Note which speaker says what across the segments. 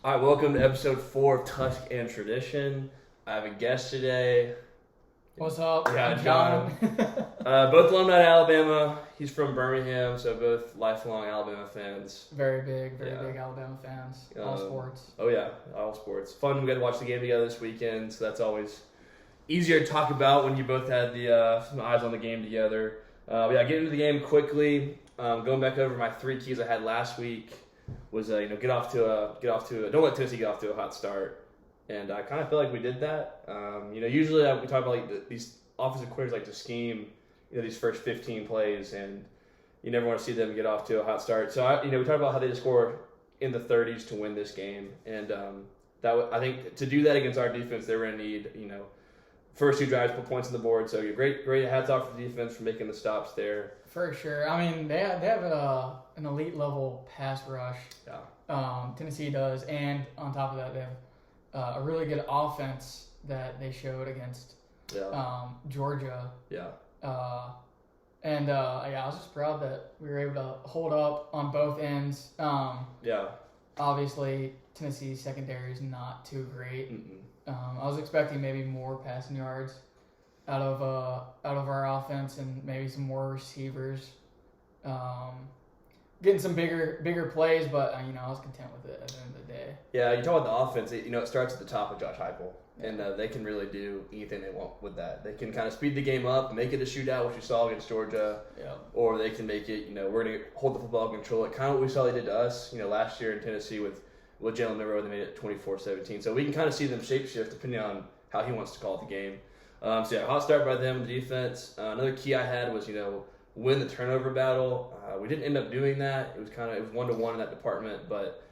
Speaker 1: All right, welcome to episode 4 of Tusk Tradition. I have a guest today.
Speaker 2: What's up?
Speaker 1: Yeah,
Speaker 2: I'm John.
Speaker 1: Both alumni at Alabama. He's from Birmingham, so both lifelong Alabama fans.
Speaker 2: Very big Alabama fans. All sports.
Speaker 1: Oh yeah, all sports. Fun. We got to watch the game together this weekend, so that's always easier to talk about when you both had the some eyes on the game together. Get into the game quickly. Going back over my 3 keys I had last week was get off to a don't let Tennessee get off to a hot start, and I kind of feel like we did that. Usually we talk about these offensive coordinators like to scheme these first 15 plays, and you never want to see them get off to a hot start. So we talked about how they just score in the 30s to win this game, and I think to do that against our defense, they were going to need first 2 drives, put points on the board. So great hats off to the defense for making the stops there.
Speaker 2: For sure. I mean, they have an elite level pass rush.
Speaker 1: Yeah.
Speaker 2: Tennessee does, and on top of that, they have a really good offense that they showed against Georgia.
Speaker 1: Yeah.
Speaker 2: I was just proud that we were able to hold up on both ends. Obviously, Tennessee's secondary is not too great. I was expecting maybe more passing yards out of our offense and maybe some more receivers, getting some bigger plays. But I was content with it at the end of the day.
Speaker 1: Yeah, you talk about the offense. It starts at the top with Josh Heupel, and they can really do anything they want with that. They can kind of speed the game up, make it a shootout, which you saw against Georgia, or they can make it. We're going to hold the football, control it, kind of what we saw they did to us. Last year in Tennessee with Jalen Milroe, they made it 24-17. So we can kind of see them shapeshift depending on how he wants to call the game. Hot start by them, the defense. Another key I had was, win the turnover battle. We didn't end up doing that. It was 1-1 in that department, but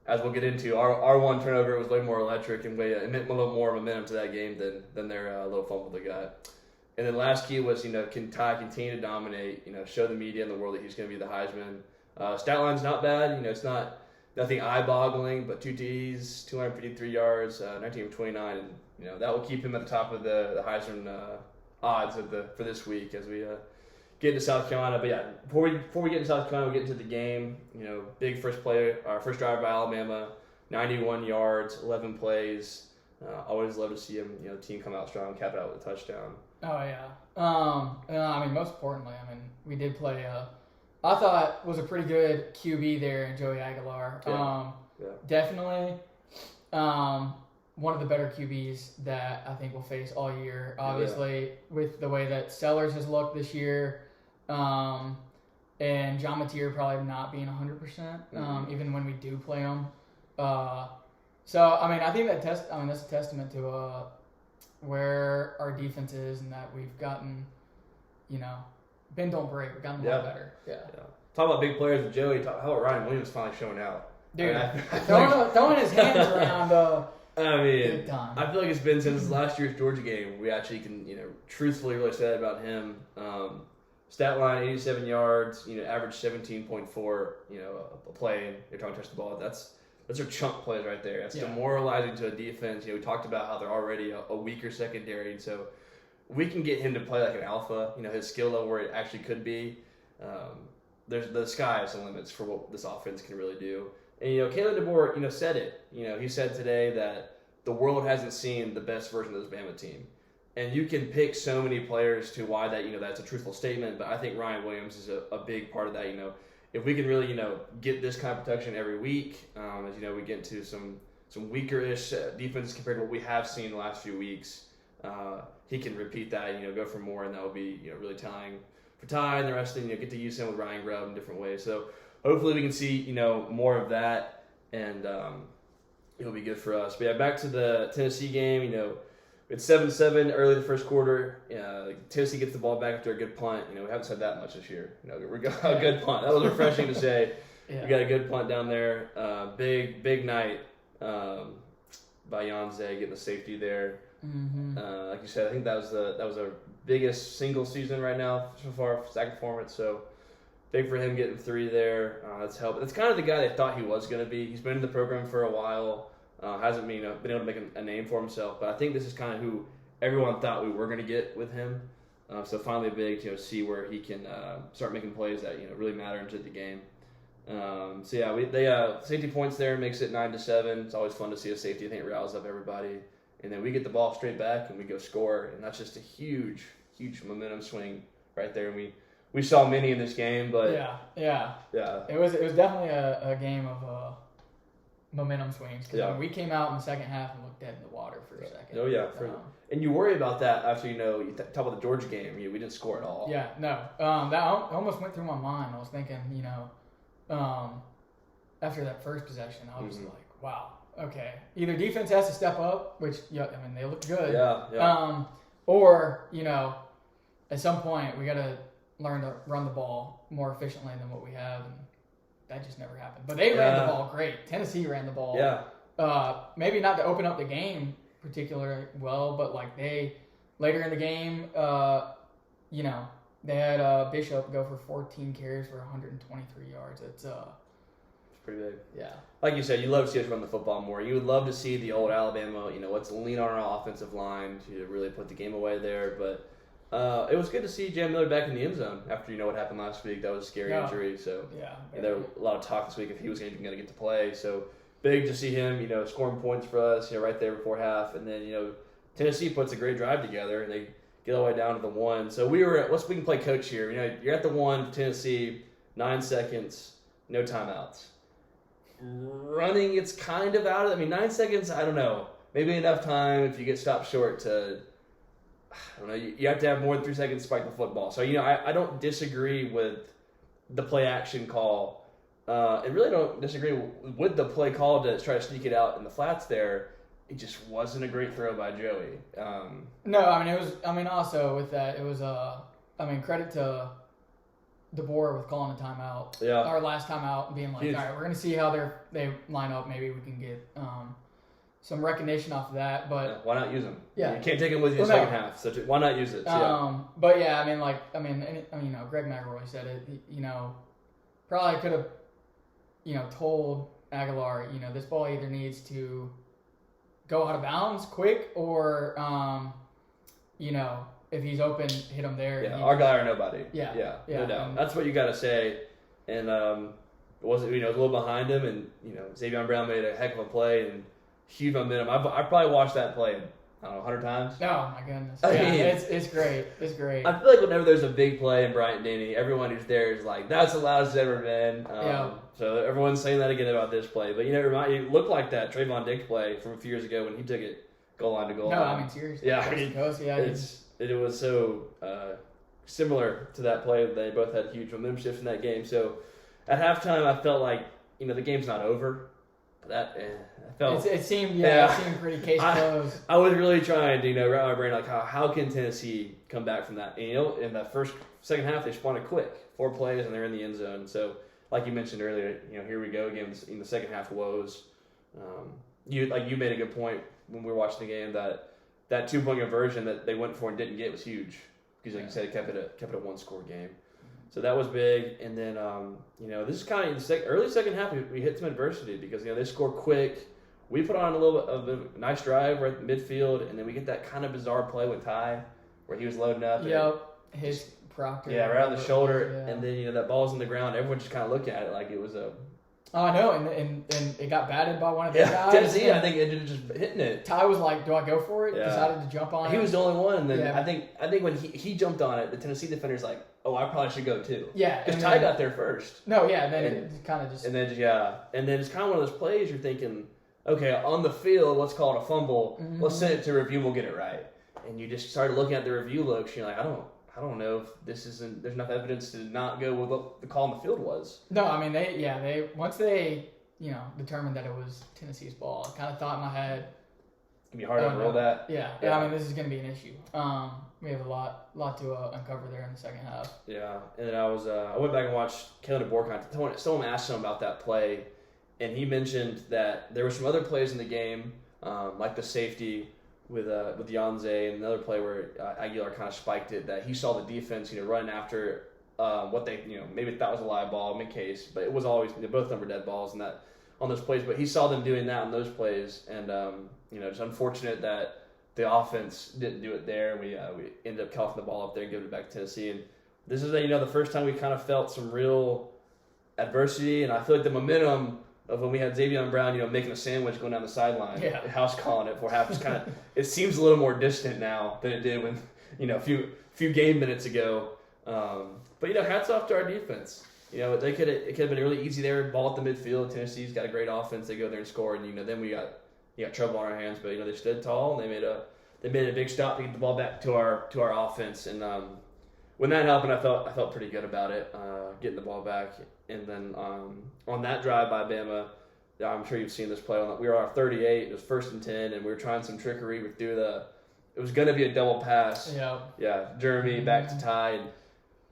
Speaker 1: as we'll get into, our one turnover was way more electric and it meant a little more momentum to that game than their little fumble they got. And then last key was, can Ty continue to dominate, show the media and the world that he's going to be the Heisman. Stat line's not bad. It's not nothing eye-boggling, but 2 TDs, 253 yards, 19 of 29, and that will keep him at the top of the Heisman odds for this week as we get into South Carolina. But yeah, before we get into South Carolina, we get into the game. Big first drive by Alabama, 91 yards, 11 plays. Always love to see him, team come out strong, cap it out with a touchdown.
Speaker 2: Oh yeah. Most importantly, we did play. I thought was a pretty good QB there in Joey Aguilar. Definitely. One of the better QBs that I think we'll face all year. Obviously, with the way that Sellers has looked this year, and John Mateer probably not being 100%, even when we do play him. I think that's a testament to where our defense is and that we've gotten, bend don't break. We've gotten a lot better. Yeah.
Speaker 1: Talk about big players with Joey. How about Ryan Williams finally showing out?
Speaker 2: Dude, throwing his hands around. Big time.
Speaker 1: I feel like it's been since last year's Georgia game. We actually can, truthfully really say that about him. Stat line, 87 yards, average 17.4, a play, and you're trying to touch the ball. Those are chunk plays right there. That's demoralizing to a defense. We talked about how they're already a weaker secondary, and so we can get him to play like an alpha. His skill level where it actually could be. There's the sky is the limits for what this offense can really do. And Kalen DeBoer, said it. He said today that the world hasn't seen the best version of this Bama team, and you can pick so many players to why that that's a truthful statement. But I think Ryan Williams is a big part of that. If we can really get this kind of protection every week, as we get into some weaker-ish defenses compared to what we have seen the last few weeks, he can repeat that. Go for more, and that will be really telling for Ty and the rest of them. Get to use him with Ryan Grubb in different ways. So hopefully we can see more of that, and it'll be good for us. But yeah, back to the Tennessee game. It's 7-7 early in the first quarter. Tennessee gets the ball back after a good punt. We haven't said that much this year. We got a good punt. That was refreshing to say. We got a good punt down there. Big night by Yanze getting the safety there. Like you said, I think that was our biggest single season right now so far for sack performance. So big for him getting 3 there. That's helped. It's kind of the guy they thought he was going to be. He's been in the program for a while. Hasn't been able to make a name for himself. But I think this is kind of who everyone thought we were going to get with him. So finally big to see where he can start making plays that really matter into the game. So yeah, they safety points there makes it 9-7. It's always fun to see a safety. I think it riles up everybody. And then we get the ball straight back and we go score, and that's just a huge momentum swing right there. And we saw many in this game, but
Speaker 2: yeah. It was definitely a game of momentum swings because when we came out in the second half and looked dead in the water for a second.
Speaker 1: Oh yeah, and you worry about that after you talk about the Georgia game. We didn't score at all.
Speaker 2: Yeah, no, that almost went through my mind. I was thinking, after that first possession, I was like, wow, okay, either defense has to step up, which they look good.
Speaker 1: Yeah.
Speaker 2: Or at some point we got to learn to run the ball more efficiently than what we have, and that just never happened. But they ran the ball great. Tennessee ran the ball.
Speaker 1: Yeah.
Speaker 2: Maybe not to open up the game particularly well, but they later in the game, they had Bishop go for 14 carries for 123 yards. It's
Speaker 1: pretty big.
Speaker 2: Yeah.
Speaker 1: Like you said, you love to see us run the football more. You would love to see the old Alabama, let's lean on our offensive line to really put the game away there. But it was good to see Jam Miller back in the end zone after what happened last week. That was a scary injury. So there was a lot of talk this week if he was even going to get to play. So big to see him, scoring points for us, right there before half. And then, Tennessee puts a great drive together and they get all the way down to the 1. So we can play coach here. You're at the 1, Tennessee, 9 seconds, no timeouts. Running, it's kind of out of 9 seconds, I don't know. Maybe enough time if you get stopped short to, I don't know, you have to have more than 3 seconds to spike the football. So, I don't disagree with the play action call. I really don't disagree with the play call to try to sneak it out in the flats there. It just wasn't a great throw by Joey.
Speaker 2: No, it was, also with that, it was, credit to DeBoer with calling a timeout.
Speaker 1: Yeah.
Speaker 2: Our last timeout and being like,
Speaker 1: Huge.
Speaker 2: all right, we're going to see how they line up. Maybe we can get some recognition off of that. But
Speaker 1: why not use them?
Speaker 2: Yeah.
Speaker 1: You can't take them with you in the second half. So why not use it? So,
Speaker 2: But yeah, Greg McElroy said it. Probably could have, told Aguilar, this ball either needs to go out of bounds quick or, if he's open, hit him there.
Speaker 1: Yeah, our guy or nobody.
Speaker 2: Yeah.
Speaker 1: No doubt. That's what you got to say. And it wasn't, it was a little behind him, and Xavier Brown made a heck of a play and huge momentum. I probably watched that play, I don't know, 100 times.
Speaker 2: Oh my goodness. It's great. It's great.
Speaker 1: I feel like whenever there's a big play in Bryant-Denny, everyone who's there is like, that's the loudest it's ever been. So everyone's saying that again about this play. But it looked like that Trayvon Diggs play from a few years ago when he took it goal line to goal line.
Speaker 2: No, seriously.
Speaker 1: Yeah, it was so similar to that play. They both had huge momentum shifts in that game. So at halftime, I felt like the game's not over. But I felt
Speaker 2: it seemed pretty case closed.
Speaker 1: I was really trying to wrap my brain like how can Tennessee come back from that? And in that second half, they responded quick, 4 plays and they're in the end zone. So like you mentioned earlier, here we go again in the second half woes. You made a good point when we were watching the game that 2-point conversion that they went for and didn't get was huge because, like you said, it kept it a 1-score game. So that was big. And then, this is kind of in the early second half, we hit some adversity because, they scored quick. We put on a little bit of a nice drive right at midfield, and then we get that kind of bizarre play with Ty where he was loading up.
Speaker 2: Yep, his Proctor.
Speaker 1: Yeah, right on the shoulder. Yeah. And then, that ball's in the ground. Everyone just kind of looked at it like it was a...
Speaker 2: Oh, I know, and it got batted by one of the guys.
Speaker 1: Tennessee, I think, ended up just hitting it.
Speaker 2: Ty was like, do I go for it? Decided to jump on it.
Speaker 1: He was the only one. And then I think when he jumped on it, the Tennessee defender's like, oh, I probably should go too.
Speaker 2: Yeah.
Speaker 1: Because Ty got there first.
Speaker 2: No, yeah, and then it kind of just...
Speaker 1: And then it's kind of one of those plays you're thinking, okay, on the field, let's call it a fumble. Mm-hmm. Let's send it to review and we'll get it right. And you just started looking at the review looks, and you're like, I don't know if there's enough evidence to not go with what the call on the field was.
Speaker 2: No, they once they determined that it was Tennessee's ball, I kind of thought in my head,
Speaker 1: it's gonna be hard to overrule that.
Speaker 2: Yeah. This is gonna be an issue. We have a lot to uncover there in the second half.
Speaker 1: Yeah, and then I went back and watched Kalen DeBoer. Someone asked him about that play, and he mentioned that there were some other plays in the game, like the safety with Yanze, and another play where Aguilar kind of spiked it, that he saw the defense running after what they maybe thought was a live ball in case, but it was always both of them were dead balls and that on those plays. But he saw them doing that on those plays, and it's unfortunate that the offense didn't do it there. We ended up coughing the ball up there and giving it back to Tennessee. And this is the first time we kind of felt some real adversity, and I feel like the momentum of when we had Xavier Brown, making a sandwich going down the sideline, house calling it for half, is kind of, it seems a little more distant now than it did when, a few game minutes ago. But hats off to our defense. It could have been really easy there. Ball at the midfield. Tennessee's got a great offense. They go there and score, and then we got trouble on our hands. But they stood tall, and they made a big stop to get the ball back to our offense. And when that happened, I felt pretty good about it, getting the ball back. And then on that drive by Bama, I'm sure you've seen this play. We were on our 38. It was 1st and 10, and we were trying some trickery. We threw it was going to be a double pass.
Speaker 2: Yeah.
Speaker 1: Yeah, Jeremy back to Ty.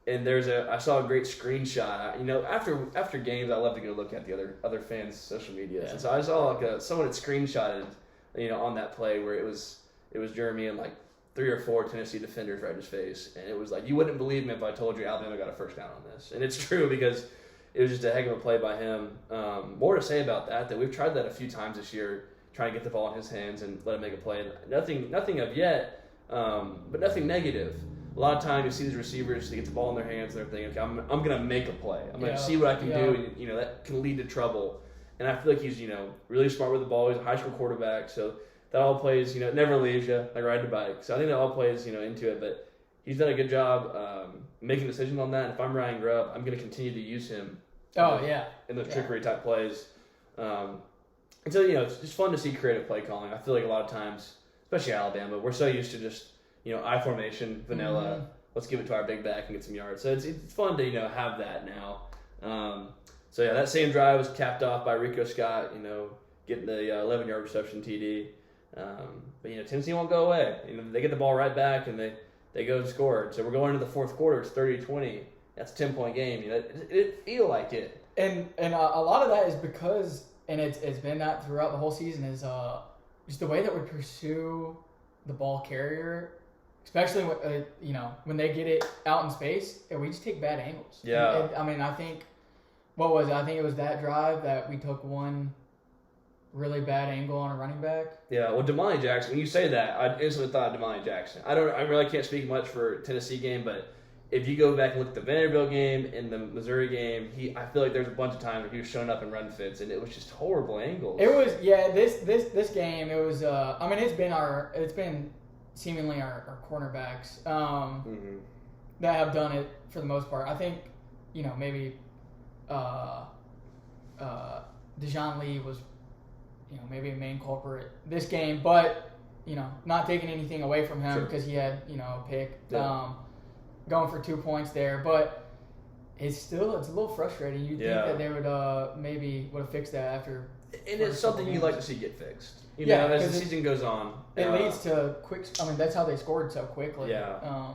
Speaker 1: And I saw a great screenshot. After games, I love to go look at the other fans' social media. Yeah. And so I saw someone had screenshotted, on that play where it was Jeremy and 3 or 4 Tennessee defenders right in his face, and it was you wouldn't believe me if I told you Alabama got a first down on this, and it's true because it was just a heck of a play by him. More to say about that we've tried that a few times this year, trying to get the ball in his hands and let him make a play. Nothing of yet, but nothing negative. A lot of times you see these receivers, they get the ball in their hands and they're thinking, okay, I'm going to make a play. I'm going to see what I can do, and that can lead to trouble. And I feel like he's really smart with the ball. He's a high school quarterback, so that all plays, it never leaves you like riding a bike. So I think that all plays, into it. But he's done a good job making decisions on that. And if I'm Ryan Grubb, I'm going to continue to use him. In those trickery type plays. And so it's just fun to see creative play calling. I feel like a lot of times, especially Alabama, we're so used to just I formation, vanilla. Mm-hmm. Let's give it to our big back and get some yards. So it's fun to have that now. That same drive was capped off by Rico Scott. Getting the 11-yard reception TD. But Tennessee won't go away. They get the ball right back and they go and score. So we're going into the fourth quarter. It's 30-20. That's a 10-point game. It feel like it.
Speaker 2: And a lot of that is because, and it's been that throughout the whole season, is just the way that we pursue the ball carrier, especially when they get it out in space, and we just take bad angles.
Speaker 1: Yeah.
Speaker 2: I think what was it? I think it was that drive that we took one really bad angle on a running back.
Speaker 1: Yeah, well, Damali Jackson, when you say that, I instantly thought of Damali Jackson. I really can't speak much for Tennessee game, but if you go back and look at the Vanderbilt game and the Missouri game, I feel like there's a bunch of times where he was showing up in run fits, and it was just horrible angles.
Speaker 2: It was, this game, it was, it's been seemingly our cornerbacks that have done it for the most part. I think, maybe Dejon Lee was, maybe a main culprit this game, but, not taking anything away from him because he had, a pick, going for 2 points there, but it's a little frustrating. You'd think that they would maybe would have fixed that after.
Speaker 1: And it's something you like to see get fixed. As the season goes on.
Speaker 2: It leads to quick. That's how they scored so quickly.
Speaker 1: Yeah.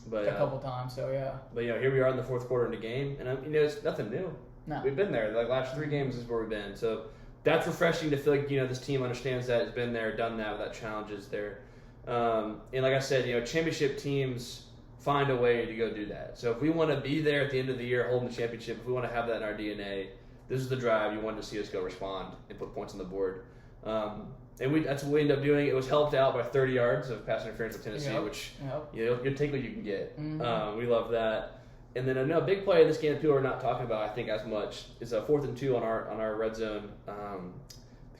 Speaker 2: But a couple times, so yeah.
Speaker 1: But here we are in the fourth quarter in the game, and it's nothing new.
Speaker 2: No.
Speaker 1: We've been there. The last 3 games is where we've been. So that's refreshing to feel like this team understands that, has been there, done that without challenges there. And like I said, championship teams find a way to go do that. So if we want to be there at the end of the year holding the championship, if we want to have that in our DNA, this is the drive you want to see us go respond and put points on the board. And that's what we ended up doing. It was helped out by 30 yards of pass interference with Tennessee, which you'll take what you can get. Mm-hmm. We love that. And then a big play in this game that people are not talking about, I think, as much is a 4th and 2 on our red zone.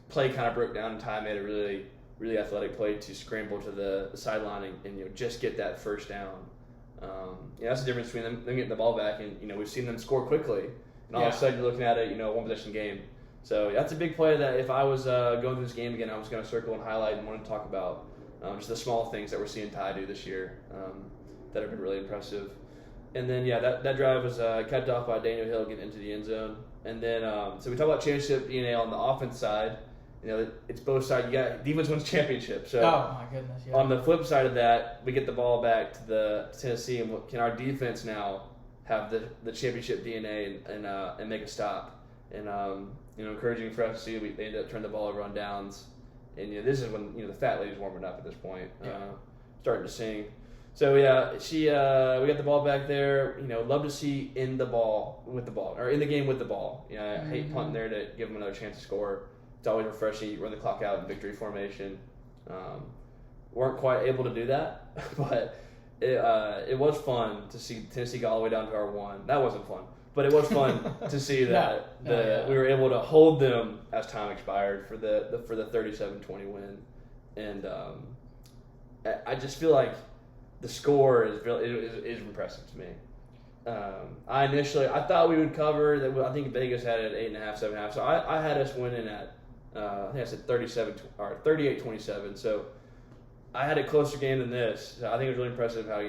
Speaker 1: Play kind of broke down, and Ty made a really, really athletic play to scramble to the sideline and just get that first down. That's the difference between them getting the ball back and we've seen them score quickly, and all of a sudden you're looking at a one possession game. So that's a big play that if I was going through this game again, I was going to circle and highlight and want to talk about just the small things that we're seeing Ty do this year that have been really impressive. And then that drive was cut off by Daniel Hill getting into the end zone. And then so we talk about championship DNA on the offense side. It's both sides. You got defense wins championship. So
Speaker 2: my goodness, yeah.
Speaker 1: On the flip side of that, we get the ball back to Tennessee, and can our defense now have the championship DNA and make a stop? And encouraging for us to see they ended up turning the ball over on downs. And this is when the fat lady's warming up at this point, starting to sing. So we got the ball back there. Love to see in the game with the ball. I hate punting there to give them another chance to score. It's always refreshing. You run the clock out in victory formation. Weren't quite able to do that, but it was fun to see Tennessee go all the way down to our 1. That wasn't fun. But it was fun to see that we were able to hold them as time expired for the 37-20 win, and I just feel like the score is impressive to me. I thought we would cover that. I think Vegas had it at 8.5, 7.5. So I had us winning at I think I said 38-27. So I had a closer game than this. So I think it was really impressive how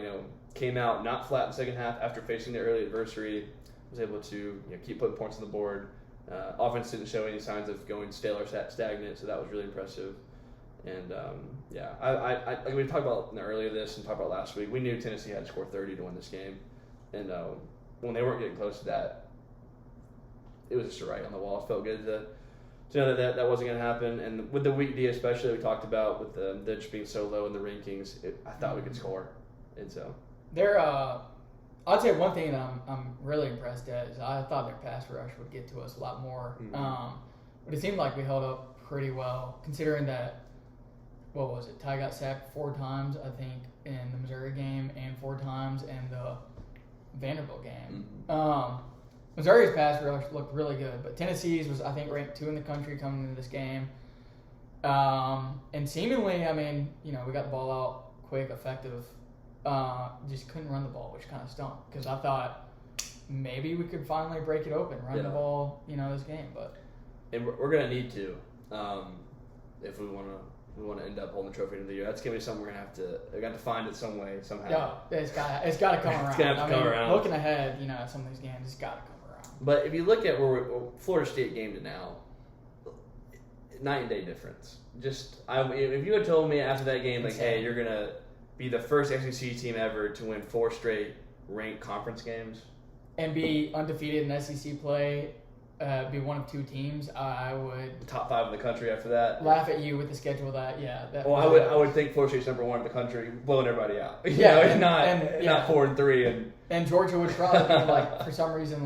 Speaker 1: came out not flat in the second half after facing the early adversary. Was able to keep putting points on the board. Offense didn't show any signs of going stale or stagnant, so that was really impressive. And like we talked about earlier this and talked about last week, we knew Tennessee had to score 30 to win this game. And when they weren't getting close to that, it was just a writing on the wall. It felt good to know that wasn't going to happen. And with the week D especially, we talked about with the just being so low in the rankings, I thought we could score. And so
Speaker 2: I'd say one thing that I'm really impressed at is I thought their pass rush would get to us a lot more.
Speaker 1: Mm-hmm.
Speaker 2: But it seemed like we held up pretty well, considering that, what was it, Ty got sacked 4 times, I think, in the Missouri game and 4 times in the Vanderbilt game.
Speaker 1: Mm-hmm.
Speaker 2: Missouri's pass rush looked really good, but Tennessee's was, I think, ranked 2 in the country coming into this game. And seemingly, we got the ball out quick, effective. Just couldn't run the ball, which kind of stunk, because I thought maybe we could finally break it open, run the ball, this game.
Speaker 1: And we're gonna need to, if we want to end up holding the trophy of the year. That's gonna be something we're gonna have to find it some way, somehow.
Speaker 2: Yeah, it's got to come around.
Speaker 1: It's gonna have to come around.
Speaker 2: Looking ahead, some of these games, it's got to come around.
Speaker 1: But if you look at where Florida State game to now, night and day difference. If you had told me after that game, hey, you're gonna be the first SEC team ever to win 4 straight ranked conference games
Speaker 2: and be undefeated in SEC play, be one of 2 teams, I would
Speaker 1: top 5 in the country after that.
Speaker 2: Laugh at you with the schedule that.
Speaker 1: I would think Florida State's number 1 in the country, blowing everybody out. Not 4 and 3,
Speaker 2: and Georgia would probably be for some reason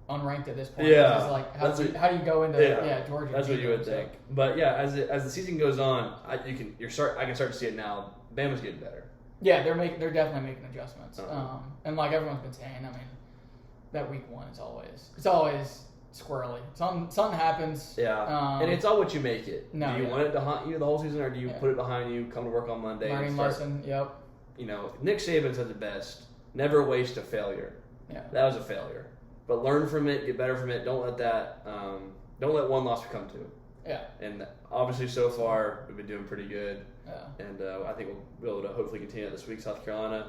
Speaker 2: unranked at this point.
Speaker 1: Yeah,
Speaker 2: how do you go into Georgia?
Speaker 1: That's what you would think. But as the season goes on, I can start to see it now. Bama's getting better.
Speaker 2: Yeah, they're definitely making adjustments. And like everyone's been saying, that week 1 is always squirrely. Something happens.
Speaker 1: Yeah, and it's all what you make it.
Speaker 2: No,
Speaker 1: do you want it to haunt you the whole season, or do you put it behind you, come to work on Monday?
Speaker 2: Learning lesson. Yep.
Speaker 1: Nick Saban said it best: never waste a failure.
Speaker 2: Yeah,
Speaker 1: that was a failure. But learn from it, get better from it. Don't let that. Don't let one loss become 2.
Speaker 2: Yeah.
Speaker 1: And obviously, so far we've been doing pretty good.
Speaker 2: Yeah.
Speaker 1: And I think we'll be able to hopefully continue this week, South Carolina.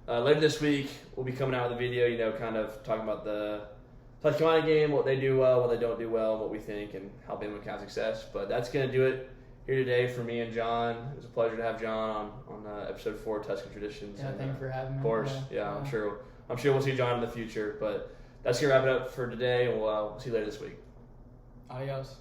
Speaker 1: Later this week, we'll be coming out with a video, kind of talking about the South Carolina game, what they do well, what they don't do well, what we think, and how Bama can have success. But that's going to do it here today for me and John. It was a pleasure to have John on episode 4 of Tusk Tradition.
Speaker 2: Yeah, thank you for having me.
Speaker 1: Of course, I'm sure we'll see John in the future. But that's going to wrap it up for today, and we'll see you later this week.
Speaker 2: Adios.